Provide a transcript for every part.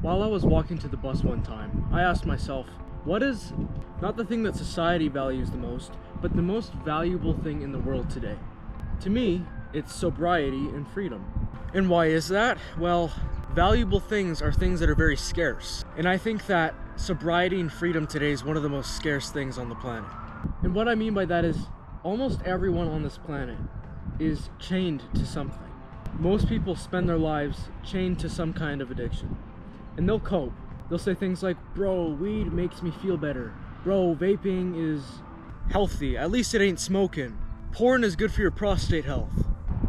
While I was walking to the bus one time, I asked myself, what is not the thing that society values the most, but the most valuable thing in the world today? To me, it's sobriety and freedom. And why is that? Well, valuable things are things that are very scarce. And I think that sobriety and freedom today is one of the most scarce things on the planet. And what I mean by that is almost everyone on this planet is chained to something. Most people spend their lives chained to some kind of addiction. And they'll cope. They'll say things like, bro, weed makes me feel better. Bro, vaping is healthy. At least it ain't smoking. Porn is good for your prostate health.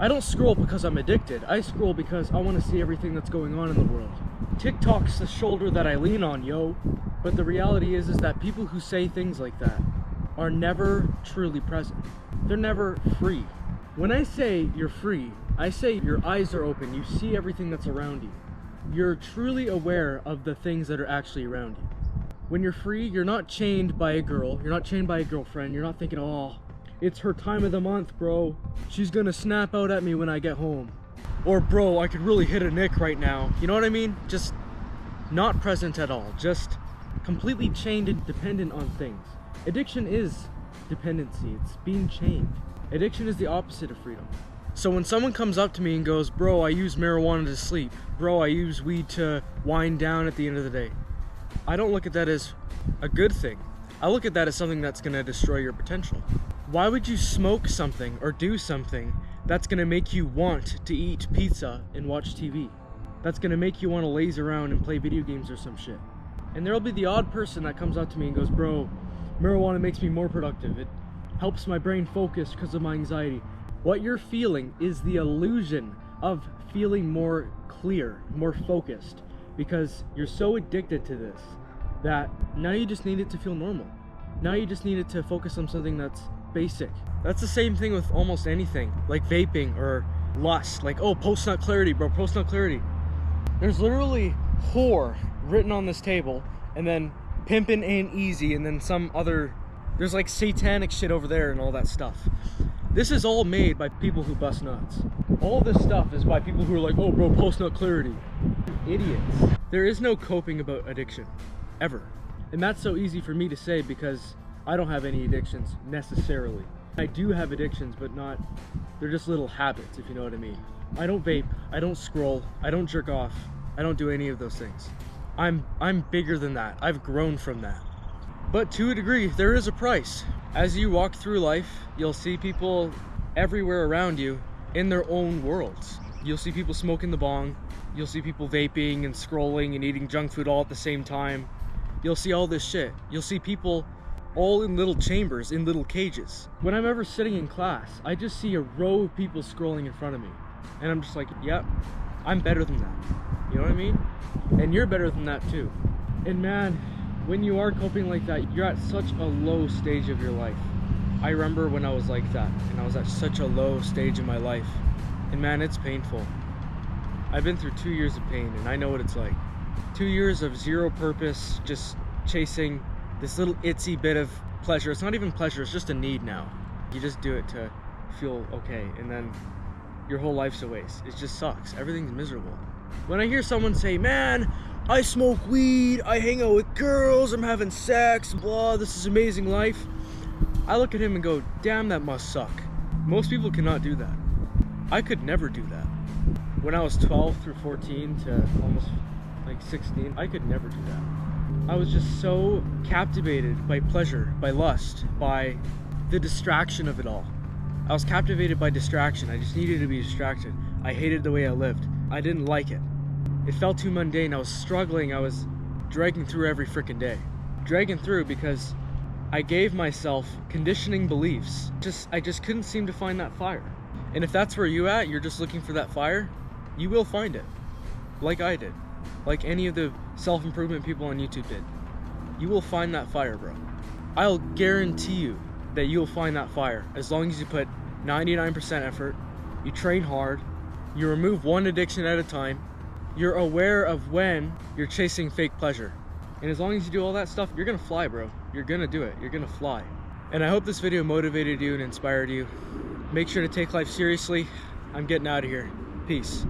I don't scroll because I'm addicted. I scroll because I want to see everything that's going on in the world. TikTok's the shoulder that I lean on, yo. But the reality is that people who say things like that are never truly present. They're never free. When I say you're free, I say your eyes are open. You see everything that's around you. You're truly aware of the things that are actually around you. When you're free, you're not chained by a girl. You're not chained by a girlfriend. You're not thinking, oh, it's her time of the month, bro. She's gonna snap out at me when I get home. Or, bro, I could really hit a nick right now. You know what I mean? Just not present at all. Just completely chained and dependent on things. Addiction is dependency. It's being chained. Addiction is the opposite of freedom. So when someone comes up to me and goes, bro, I use marijuana to sleep. Bro, I use weed to wind down at the end of the day. I don't look at that as a good thing. I look at that as something that's gonna destroy your potential. Why would you smoke something or do something that's gonna make you want to eat pizza and watch TV? That's gonna make you wanna laze around and play video games or some shit. And there'll be the odd person that comes up to me and goes, bro, marijuana makes me more productive. It helps my brain focus because of my anxiety. What you're feeling is the illusion of feeling more clear, more focused, because you're so addicted to this that now you just need it to feel normal. Now you just need it to focus on something that's basic. That's the same thing with almost anything, like vaping or lust. Like, oh, post-nut clarity, bro, post-nut clarity. There's literally whore written on this table, and then pimpin' ain't easy, and then some other, there's like satanic shit over there and all that stuff. This is all made by people who bust nuts. All this stuff is by people who are like, oh bro, post-nut clarity. Idiots. There is no coping about addiction, ever. And that's so easy for me to say because I don't have any addictions, necessarily. I do have addictions, but not, they're just little habits, if you know what I mean. I don't vape, I don't scroll, I don't jerk off, I don't do any of those things. I'm bigger than that. I've grown from that. But to a degree, there is a price. As you walk through life, you'll see people everywhere around you in their own worlds. You'll see people smoking the bong. You'll see people vaping and scrolling and eating junk food all at the same time. You'll see all this shit. You'll see people all in little chambers, in little cages. When I'm ever sitting in class, I just see a row of people scrolling in front of me. And I'm just like, yep, I'm better than that. You know what I mean? And you're better than that too. And man, when you are coping like that, you're at such a low stage of your life. I remember when I was like that, and I was at such a low stage in my life. And man, it's painful. I've been through 2 years of pain, and I know what it's like. 2 years of zero purpose, just chasing this little itsy bit of pleasure. It's not even pleasure, it's just a need now. You just do it to feel okay, and then your whole life's a waste. It just sucks. Everything's miserable. When I hear someone say, man, I smoke weed, I hang out with girls, I'm having sex, blah, this is amazing life, I look at him and go, damn, that must suck. Most people cannot do that. I could never do that. When I was 12 through 14 to almost like 16, I could never do that. I was just so captivated by pleasure, by lust, by the distraction of it all. I was captivated by distraction. I just needed to be distracted. I hated the way I lived. I didn't like it. It felt too mundane. I was struggling. I was dragging through every freaking day. Dragging through because I gave myself conditioning beliefs. I just couldn't seem to find that fire. And if that's where you're just looking for that fire, you will find it. Like I did. Like any of the self-improvement people on YouTube did. You will find that fire, bro. I'll guarantee you that you'll find that fire as long as you put 99% effort, you train hard, you remove one addiction at a time, you're aware of when you're chasing fake pleasure. And as long as you do all that stuff, you're gonna fly, bro. You're gonna do it. You're gonna fly. And I hope this video motivated you and inspired you. Make sure to take life seriously. I'm getting out of here. Peace.